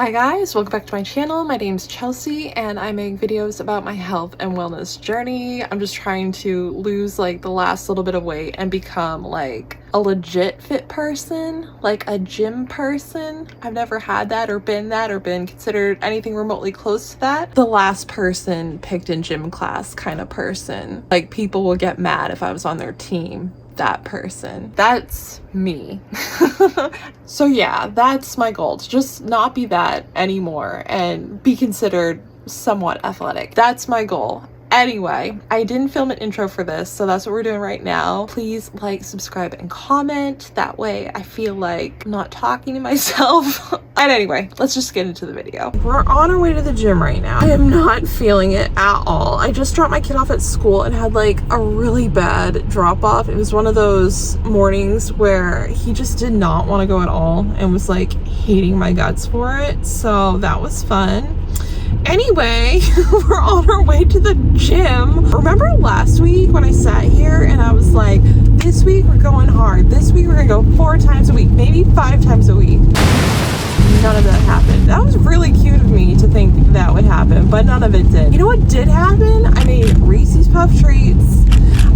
Hi guys, welcome back to my channel. My name's Chelsea and I make videos about my health and wellness journey. I'm just trying to lose like the last little bit of weight and become like a legit fit person, like a gym person. I've never had that or been considered anything remotely close to that. The last person picked in gym class kind of person. Like people will get mad if I was on their team. That person. That's me. So yeah, that's my goal, to just not be that anymore and be considered somewhat athletic. That's my goal. Anyway, I didn't film an intro for this, so that's what we're doing right now. Please like, subscribe, and comment. That way I feel like I'm not talking to myself. And anyway, let's just get into the video. We're on our way to the gym right now. I am not feeling it at all. I just dropped my kid off at school and had like a really bad drop off. It was one of those mornings where he just did not want to go at all and was like hating my guts for it. So that was fun. Anyway, we're on our way to the gym. Remember last week when I sat here and I was like, this week we're going hard. This week we're gonna go 4 times a week, maybe 5 times a week. None of that happened. That was really cute of me to think that would happen, but none of it did. You know what did happen? I made Reese's Puff Treats.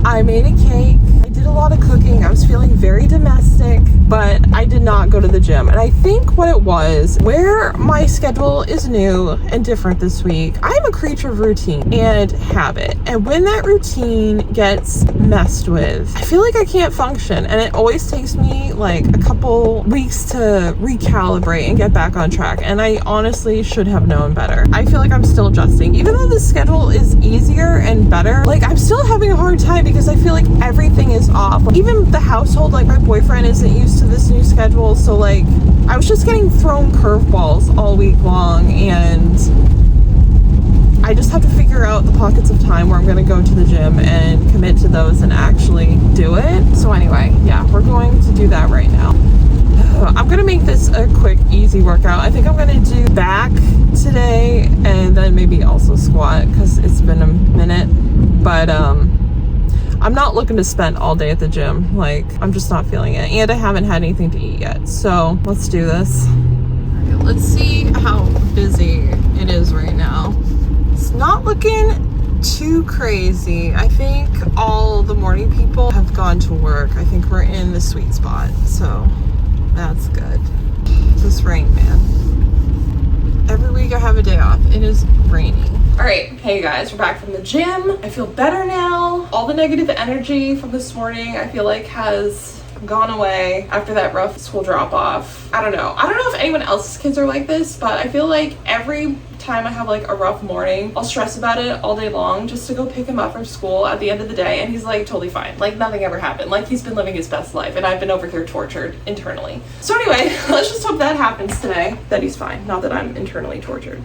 I made a cake. I did a lot of cooking. I was feeling very domestic, but I did not go to the gym. And I think what it was, where my schedule is new and different this week, I'm a creature of routine and habit. And when that routine gets messed with, I feel like I can't function. And it always takes me like a couple weeks to recalibrate and get back on track. And I honestly should have known better. I feel like I'm still adjusting. Even though the schedule is easier and better, like I'm still having a hard time because I feel like everything is off. Even the household, like my boyfriend isn't used to this new schedule, so like I was just getting thrown curveballs all week long, and I just have to figure out the pockets of time where I'm going to go to the gym and commit to those and actually do it. So anyway, yeah, we're going to do that right now. I'm going to make this a quick, easy workout. I think I'm going to do back today and then maybe also squat because it's been a minute, but I'm not looking to spend all day at the gym. Like, I'm just not feeling it. And I haven't had anything to eat yet. So let's do this. All right, let's see how busy it is right now. It's not looking too crazy. I think all the morning people have gone to work. I think we're in the sweet spot. So that's good. This rain, man. Every week I have a day off. It is rainy. All right, hey guys, we're back from the gym. I feel better now. All the negative energy from this morning I feel like has gone away after that rough school drop off. I don't know if anyone else's kids are like this, but I feel like every time I have like a rough morning, I'll stress about it all day long just to go pick him up from school at the end of the day, and he's like totally fine. Like nothing ever happened. Like he's been living his best life and I've been over here tortured internally. So anyway, let's just hope that happens today, that he's fine, not that I'm internally tortured.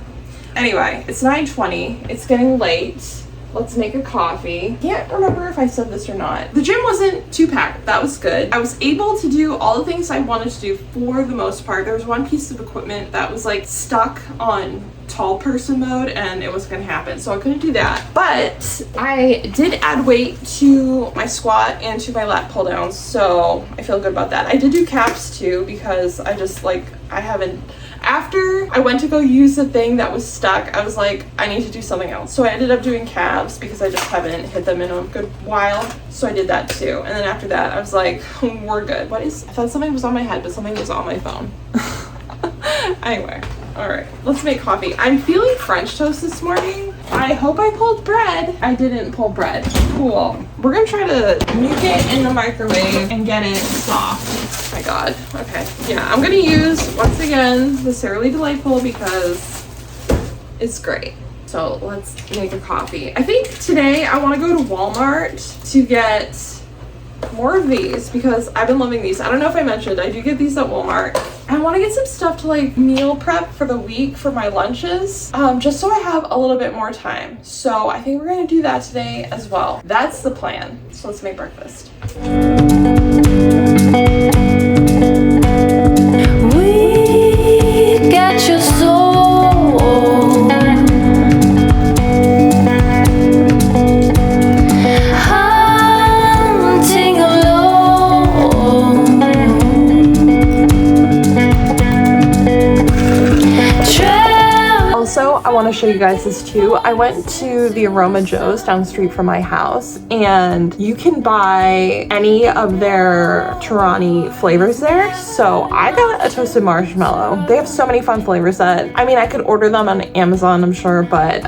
Anyway, it's 9:20. It's getting late. Let's make a coffee. Can't remember if I said this or not. The gym wasn't too packed. That was good. I was able to do all the things I wanted to do for the most part. There was one piece of equipment that was like stuck on tall person mode and it wasn't gonna happen, so I couldn't do that. But I did add weight to my squat and to my lat pull downs, so I feel good about that. I did do calves too because I just like, I haven't, after I went to go use the thing that was stuck, I was like, I need to do something else. So I ended up doing calves because I just haven't hit them in a good while. So I did that too. And then after that, I was like, we're good. I thought something was on my head, but something was on my phone. Anyway, all right, let's make coffee. I'm feeling French toast this morning. I hope I pulled bread. I didn't pull bread. Cool. We're gonna try to nuke it in the microwave and get it soft. Oh my God. Okay. Yeah, I'm gonna use, once again, the Cereally Delightful because it's great. So let's make a coffee. I think today I want to go to Walmart to get more of these because I've been loving these. I don't know if I mentioned, I do get these at Walmart. I want to get some stuff to like meal prep for the week for my lunches, just so I have a little bit more time. So I think we're going to do that today as well. That's the plan. So let's make breakfast. We got your soul. Also, I want to show you guys this too. I went to the Aroma Joe's down the street from my house, and you can buy any of their Torani flavors there. So I got a toasted marshmallow. They have so many fun flavors that, I mean, I could order them on Amazon, I'm sure, but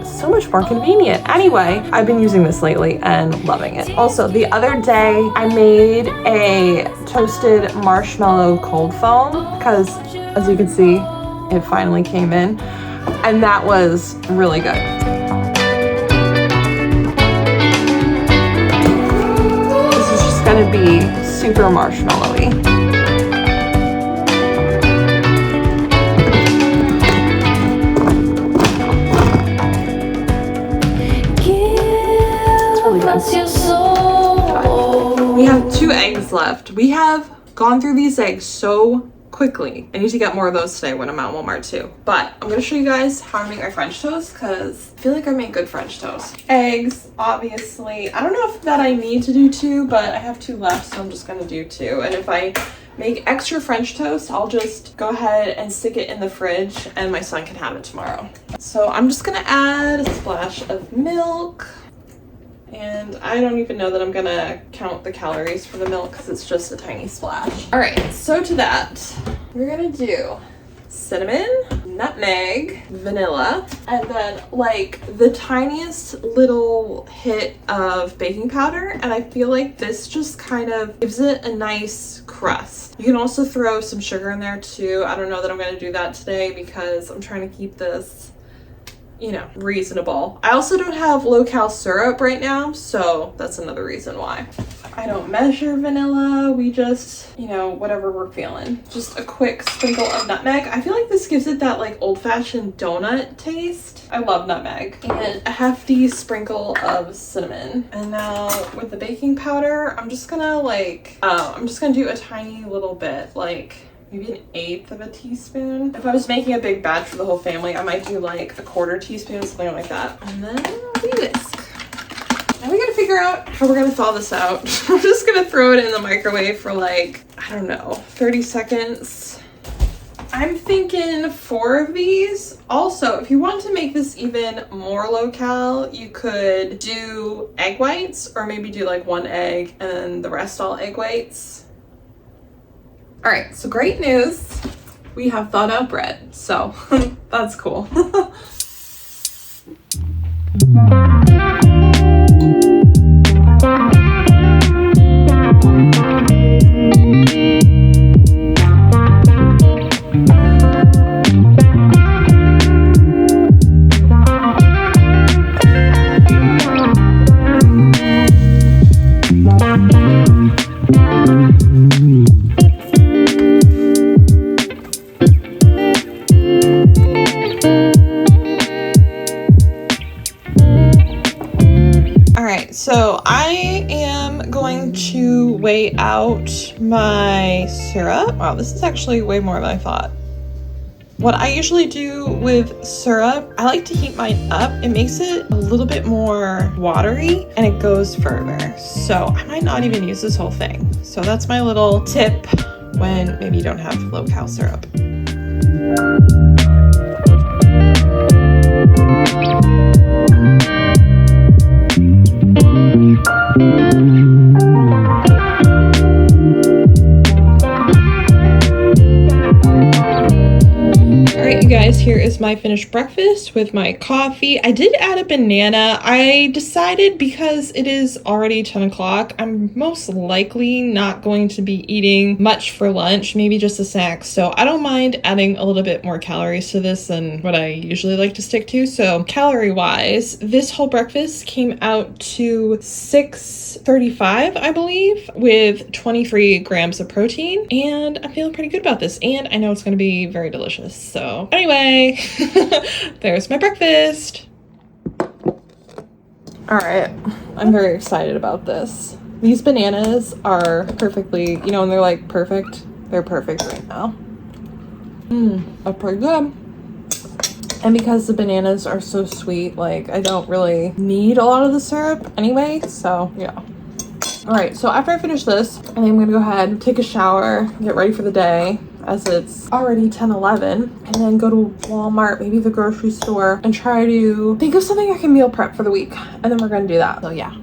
so much more convenient. Anyway, I've been using this lately and loving it. Also, the other day I made a toasted marshmallow cold foam because, as you can see, it finally came in, and that was really good. This is just gonna be super marshmallowy. It's really good. We have 2 eggs left. We have gone through these eggs so quickly. I need to get more of those today when I'm at Walmart too. But I'm gonna show you guys how I make my French toast because I feel like I make good French toast. Eggs, obviously. I don't know if that I need to do 2, but I have 2 left, so I'm just gonna do 2. And if I make extra French toast, I'll just go ahead and stick it in the fridge and my son can have it tomorrow. So I'm just gonna add a splash of milk. And I don't even know that I'm gonna count the calories for the milk because it's just a tiny splash. All right, so to that, we're gonna do cinnamon, nutmeg, vanilla, and then like the tiniest little hit of baking powder. And I feel like this just kind of gives it a nice crust. You can also throw some sugar in there too. I don't know that I'm gonna do that today because I'm trying to keep this, you know, reasonable. I also don't have low-cal syrup right now, so that's another reason why. I don't measure vanilla. We just, you know, whatever we're feeling. Just a quick sprinkle of nutmeg. I feel like this gives it that like old-fashioned donut taste. I love nutmeg. And a hefty sprinkle of cinnamon. And now with the baking powder, I'm just gonna do a tiny little bit, like maybe an 1/8 of a teaspoon. If I was making a big batch for the whole family, I might do like a 1/4 teaspoon, something like that. And then we whisk. Now we gotta figure out how we're gonna thaw this out. I'm just gonna throw it in the microwave for like, I don't know, 30 seconds. I'm thinking 4 of these. Also, if you want to make this even more low-cal, you could do egg whites, or maybe do like 1 egg and then the rest all egg whites. All right, so great news. We have thawed out bread, so that's cool. So I am going to weigh out my syrup. Wow, this is actually way more than I thought. What I usually do with syrup, I like to heat mine up. It makes it a little bit more watery and it goes further. So I might not even use this whole thing. So that's my little tip when maybe you don't have low-cal syrup. You guys, here is my finished breakfast with my coffee. I did add a banana. I decided because it is already 10 o'clock, I'm most likely not going to be eating much for lunch, maybe just a snack. So I don't mind adding a little bit more calories to this than what I usually like to stick to. So calorie wise, this whole breakfast came out to 635, I believe, with 23 grams of protein. And I'm feeling pretty good about this. And I know it's going to be very delicious. So anyway, there's my breakfast. All right, I'm very excited about this. These bananas are perfectly, you know, when they're like perfect, they're perfect right now. That's pretty good. And because the bananas are so sweet, like I don't really need a lot of the syrup anyway, so yeah. All right, so after I finish this, I think I'm gonna go ahead, take a shower, get ready for the day. as it's already 10:11, and then go to Walmart, maybe the grocery store, and try to think of something I can meal prep for the week. And then we're gonna do that. So yeah.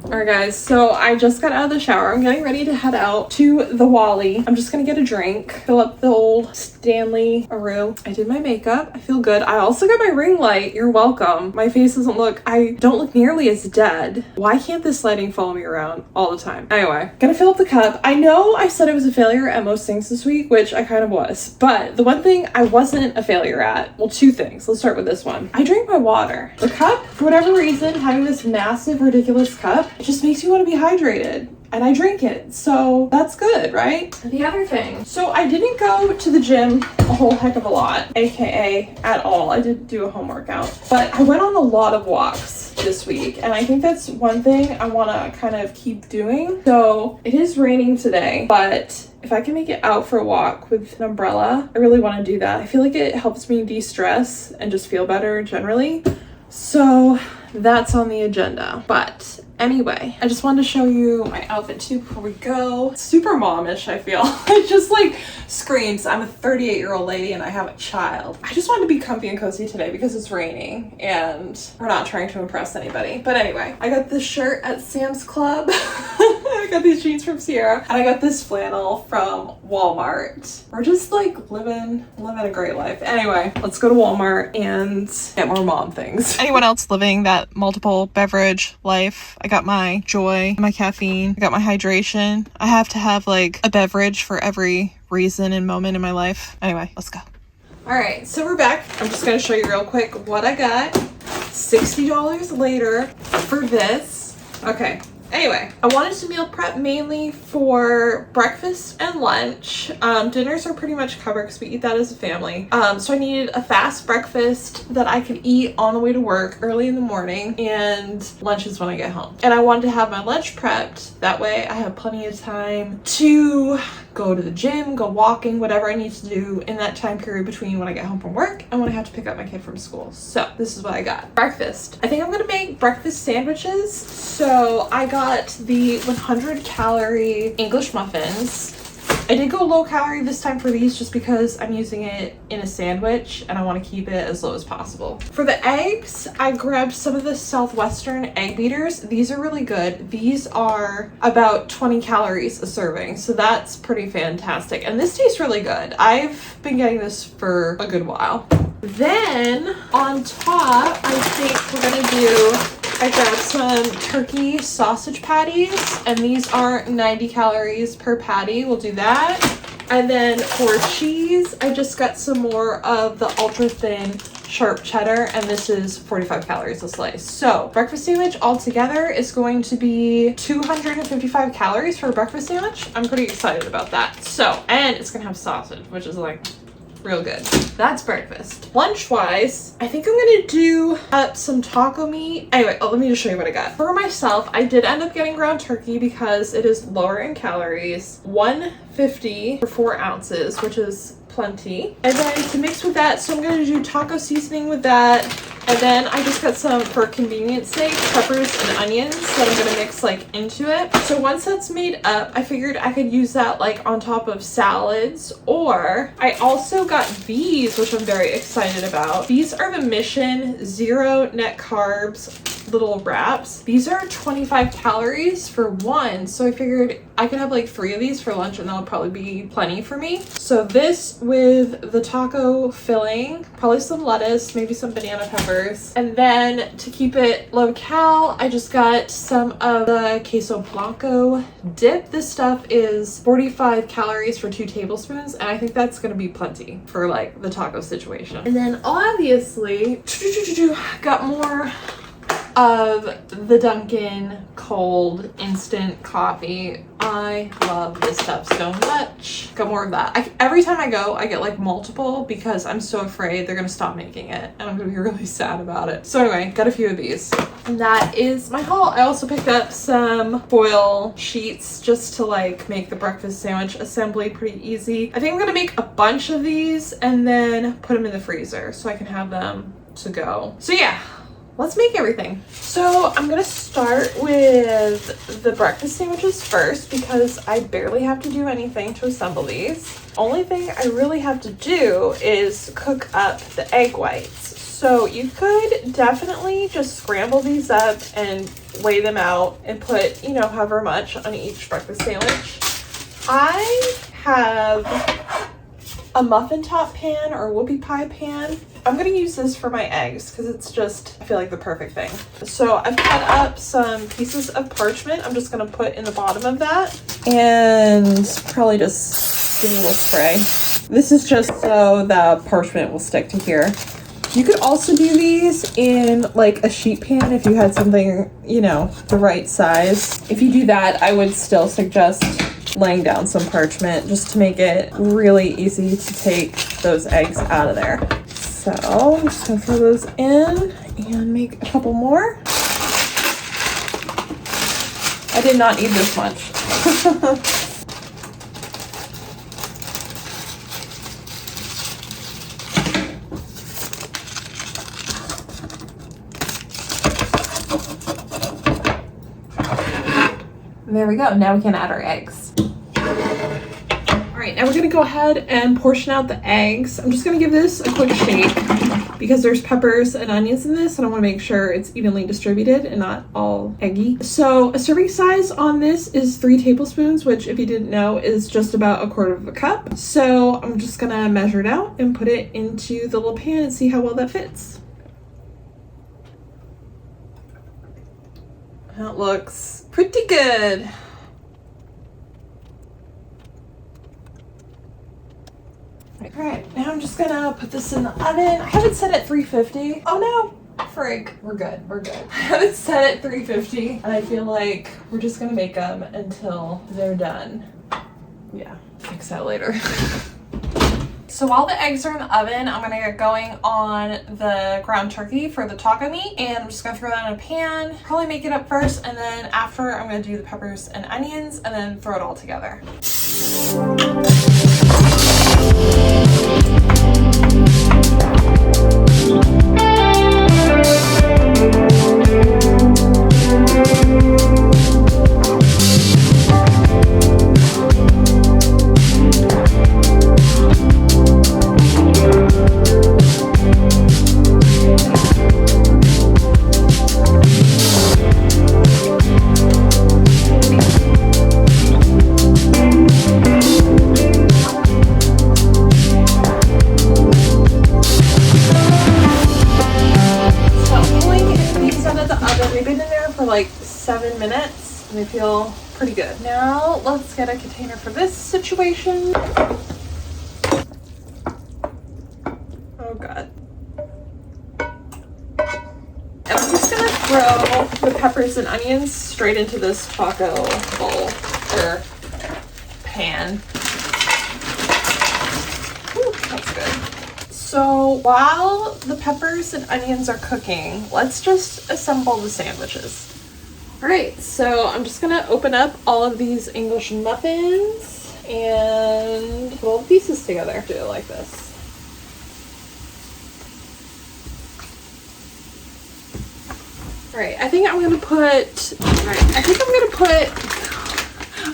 Alright guys, so I just got out of the shower. I'm getting ready to head out to the Wally. I'm just gonna get a drink, fill up the old Stanley Aru. I did my makeup. I feel good. I also got my ring light. You're welcome. My face doesn't look, I don't look nearly as dead. Why can't this lighting follow me around all the time? Anyway, gonna fill up the cup. I know I said I was a failure at most things this week, which I kind of was, but the one thing I wasn't a failure at, well, two things. Let's start with this one. I drink my water. The cup, for whatever reason, having this massive, ridiculous cup, it just makes me want to be hydrated. And I drink it, so that's good, right? The other thing, so I didn't go to the gym a whole heck of a lot, aka at all. I did do a home workout, but I went on a lot of walks this week, and I think that's one thing I want to kind of keep doing. So it is raining today, but if I can make it out for a walk with an umbrella, I really want to do that. I feel like it helps me de-stress and just feel better generally. So that's on the agenda. But anyway, I just wanted to show you my outfit too before we go. It's super momish, I feel. It just like screams, I'm a 38-year-old lady and I have a child. I just wanted to be comfy and cozy today because it's raining and we're not trying to impress anybody. But anyway, I got this shirt at Sam's Club. I got these jeans from Sierra and I got this flannel from Walmart. We're just like living a great life. Anyway, let's go to Walmart and get more mom things. Anyone else living that multiple beverage life? I got my joy, my caffeine, I got my hydration. I have to have like a beverage for every reason and moment in my life. Anyway, let's go. All right, so we're back. I'm just gonna show you real quick what I got. $60 later for this. Okay. Anyway, I wanted to meal prep mainly for breakfast and lunch. Dinners are pretty much covered because we eat that as a family. So I needed a fast breakfast that I could eat on the way to work early in the morning, and lunch is when I get home. And I wanted to have my lunch prepped. That way I have plenty of time to go to the gym, go walking, whatever I need to do in that time period between when I get home from work and when I have to pick up my kid from school. So this is what I got. Breakfast. I think I'm gonna make breakfast sandwiches. So I got the 100 calorie English muffins. I did go low calorie this time for these just because I'm using it in a sandwich and I want to keep it as low as possible. For the eggs, I grabbed some of the Southwestern egg beaters. These are really good. These are about 20 calories a serving, so that's pretty fantastic. And this tastes really good. I've been getting this for a good while. Then on top, I think we're gonna do, I grabbed some turkey sausage patties, and these are 90 calories per patty. We'll do that. And then for cheese, I just got some more of the ultra thin sharp cheddar, and this is 45 calories a slice. So breakfast sandwich altogether is going to be 255 calories for a breakfast sandwich. I'm pretty excited about that. So, and it's gonna have sausage, which is like real good. That's breakfast. Lunch-wise, I think I'm gonna do some taco meat. Anyway, let me just show you what I got. For myself, I did end up getting ground turkey because it is lower in calories. 150 for 4 ounces, which is plenty. And then to mix with that, so I'm gonna do taco seasoning with that. And then I just got some, for convenience sake, peppers and onions that I'm gonna mix like into it. So once that's made up, I figured I could use that like on top of salads, or I also got these, which I'm very excited about. These are the Mission Zero Net Carbs little wraps. These are 25 calories for one, so I figured I could have like 3 of these for lunch and that'll probably be plenty for me. So this with the taco filling, probably some lettuce, maybe some banana peppers, and then to keep it low cal, I just got some of the queso blanco dip. This stuff is 45 calories for 2 tablespoons, and I think that's gonna be plenty for like the taco situation. And then obviously got more of the Dunkin' cold instant coffee. I love this stuff so much. Got more of that. Every time I go, I get like multiple because I'm so afraid they're gonna stop making it and I'm gonna be really sad about it. So anyway, got a few of these. And that is my haul. I also picked up some foil sheets just to like make the breakfast sandwich assembly pretty easy. I think I'm gonna make a bunch of these and then put them in the freezer so I can have them to go. So yeah. let's make everything. So I'm gonna start with the breakfast sandwiches first because I barely have to do anything to assemble these. Only thing I really have to do is cook up the egg whites. So you could definitely just scramble these up and weigh them out and put, you know, however much on each breakfast sandwich. I have a muffin top pan or whoopie pie pan. I'm gonna use this for my eggs because it's just, I feel like, the perfect thing. So I've cut up some pieces of parchment. I'm just gonna put in the bottom of that and probably just give it a little spray. This is just so the parchment will stick to here. You could also do these in like a sheet pan if you had something, you know, the right size. If you do that, I would still suggest laying down some parchment just to make it really easy to take those eggs out of there. So I'm just gonna throw those in and make a couple more. I did not need this much. There we go. Now we can add our eggs. All right, now we're gonna go ahead and portion out the eggs. I'm just gonna give this a quick shake because there's peppers and onions in this and I wanna make sure it's evenly distributed and not all eggy. So a serving size on this is 3 tablespoons, which if you didn't know is just about 1/4 cup. So I'm just gonna measure it out and put it into the little pan and see how well that fits. That looks pretty good. All right, now I'm just gonna put this in the oven. I have it set at 350. Oh no, frig, we're good, we're good. I have it set at 350 and I feel like we're just gonna make them until they're done. Yeah, fix that later. So while the eggs are in the oven, I'm gonna get going on the ground turkey for the taco meat, and I'm just gonna throw that in a pan, probably make it up first, and then after I'm gonna do the peppers and onions and then throw it all together. Like 7 minutes and they feel pretty good. Now let's get a container for this situation. Oh god. And I'm just gonna throw the peppers and onions straight into this taco bowl or pan. Ooh, that's good. So while the peppers and onions are cooking, let's just assemble the sandwiches. All right, so I'm just gonna open up all of these English muffins and put all the pieces together. Do it like this. All right, I think I'm gonna put,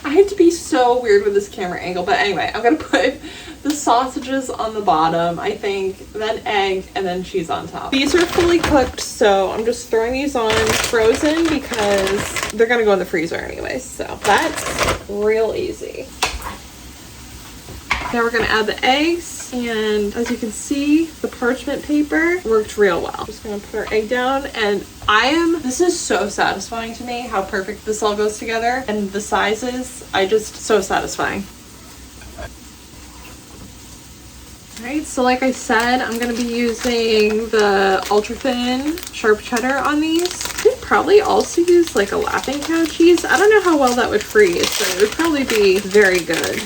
I have to be so weird with this camera angle, but anyway, I'm gonna put the sausages on the bottom, I think, then egg, and then cheese on top. These are fully cooked, so I'm just throwing these on frozen because they're gonna go in the freezer anyways, so that's real easy. Now we're gonna add the eggs, and as you can see, the parchment paper worked real well. Just gonna put our egg down, and this is so satisfying to me how perfect this all goes together, and the sizes, so satisfying. Alright, so like I said, I'm going to be using the ultra thin sharp cheddar on these. I could probably also use like a Laughing Cow cheese. I don't know how well that would freeze, but it would probably be very good.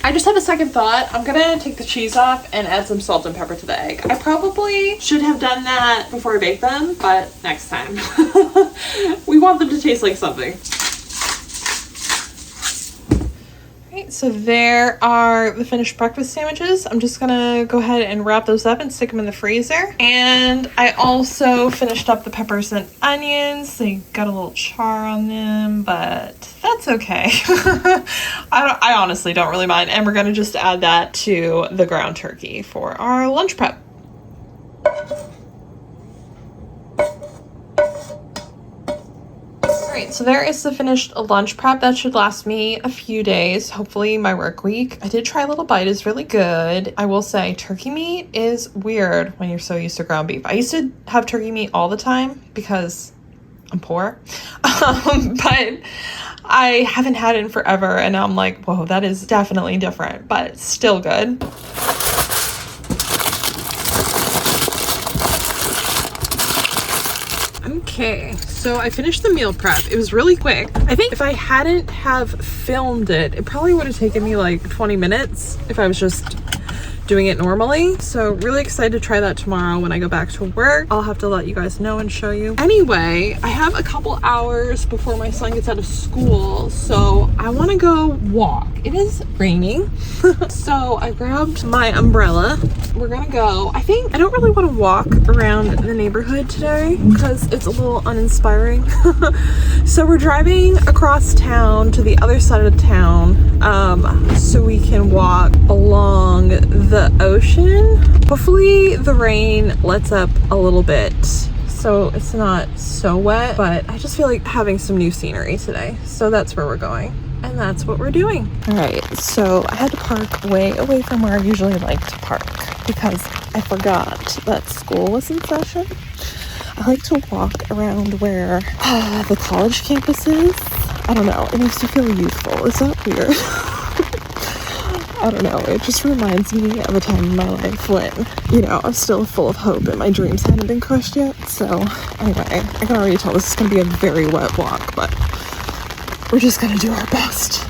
I just had a second thought. I'm going to take the cheese off and add some salt and pepper to the egg. I probably should have done that before I bake them, but next time. We want them to taste like something. right, so there are the finished breakfast sandwiches. I'm just gonna go ahead and wrap those up and stick them in the freezer. And I also finished up the peppers and onions. They got a little char on them, but that's okay. I honestly don't really mind. And we're gonna just add that to the ground turkey for our lunch prep. Alright, so there is the finished lunch prep. That should last me a few days, hopefully my work week. I did try a little bite, it's really good. I will say turkey meat is weird when you're so used to ground beef. I used to have turkey meat all the time because I'm poor, but I haven't had it in forever, and now I'm like, whoa, that is definitely different, but still good. Okay, so I finished the meal prep. It was really quick. I think if I hadn't have filmed it, it probably would have taken me like 20 minutes if I was just doing it normally. So really excited to try that tomorrow when I go back to work. I'll have to let you guys know and show you. Anyway, I have a couple hours before my son gets out of school, so I want to go walk. It is raining. So I grabbed my umbrella. We're gonna go. I don't really want to walk around the neighborhood today because it's a little uninspiring. So we're driving across town to the other side of town so we can walk along the ocean. Hopefully the rain lets up a little bit so it's not so wet, but I just feel like having some new scenery today. So that's where we're going. And that's what we're doing. All right, so I had to park way away from where I usually like to park because I forgot that school was in session. I like to walk around where the college campus is. I don't know, it makes me feel youthful. Is that weird? I don't know, it just reminds me of a time in my life when, you know, I'm still full of hope and my dreams hadn't been crushed yet. So anyway, I can already tell this is gonna be a very wet walk, but we're just gonna do our best.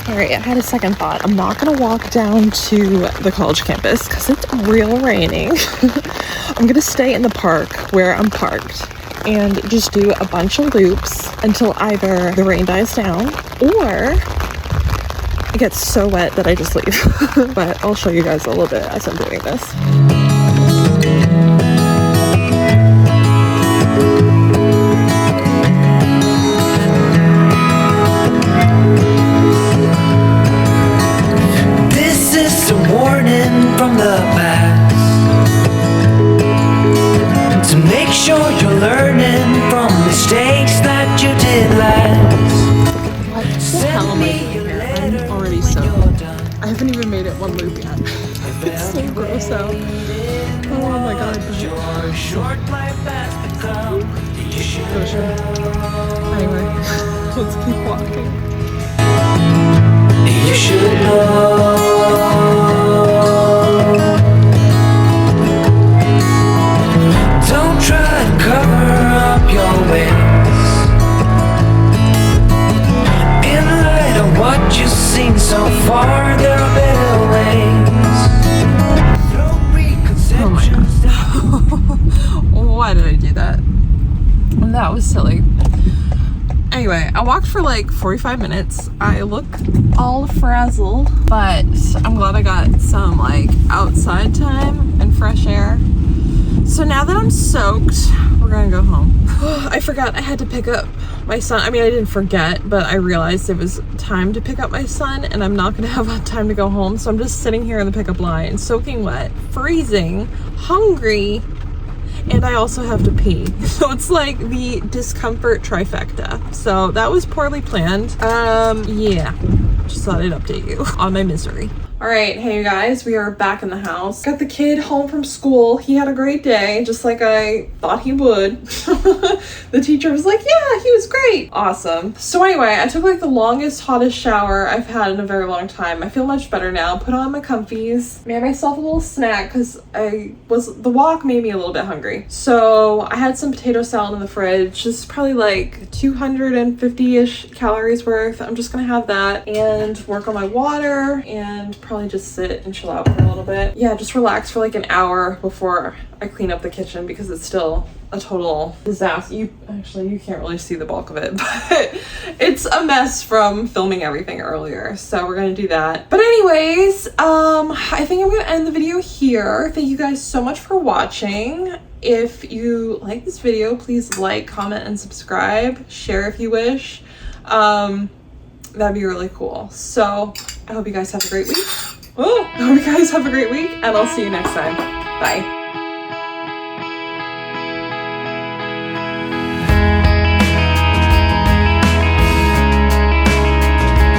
All right, I had a second thought. I'm not gonna walk down to the college campus because it's real raining. I'm gonna stay in the park where I'm parked and just do a bunch of loops until either the rain dies down or it gets so wet that I just leave. But I'll show you guys a little bit as I'm doing this. This is a warning from the past to make sure you're learning from mistakes that you did last. What the hell am I doing here? I'm already soaked. I haven't even made it one loop yet. It's so gross out. Oh my god. Anyway, let's keep walking. You should know. Don't try to cover up your ways. In light of what you've seen so far, there are better ways. Oh my god. Why did I do that? That was silly. Anyway, I walked for like 45 minutes. I look all frazzled, but I'm glad I got some like outside time and fresh air. So now that I'm soaked, we're gonna go home. I forgot I had to pick up my son. I mean, I didn't forget, but I realized it was time to pick up my son and I'm not gonna have time to go home. So I'm just sitting here in the pickup line, soaking wet, freezing, hungry, and I also have to pee. So it's like the discomfort trifecta. So that was poorly planned. Yeah, just thought I'd update you on my misery. All right, hey you guys, we are back in the house. Got the kid home from school. He had a great day, just like I thought he would. The teacher was like, yeah, he was great. Awesome. So anyway, I took like the longest, hottest shower I've had in a very long time. I feel much better now. Put on my comfies, made myself a little snack because the walk made me a little bit hungry. So I had some potato salad in the fridge. This is probably like 250-ish calories worth. I'm just gonna have that and work on my water and probably probably just sit and chill out for a little bit. Yeah, just relax for like an hour before I clean up the kitchen because it's still a total disaster. You can't really see the bulk of it, but it's a mess from filming everything earlier. So we're gonna do that. But anyways, I think I'm gonna end the video here. Thank you guys so much for watching. If you like this video, please like, comment, and subscribe. Share if you wish. That'd be really cool. So I hope you guys have a great week. Oh, I hope you guys have a great week, and I'll see you next time. Bye.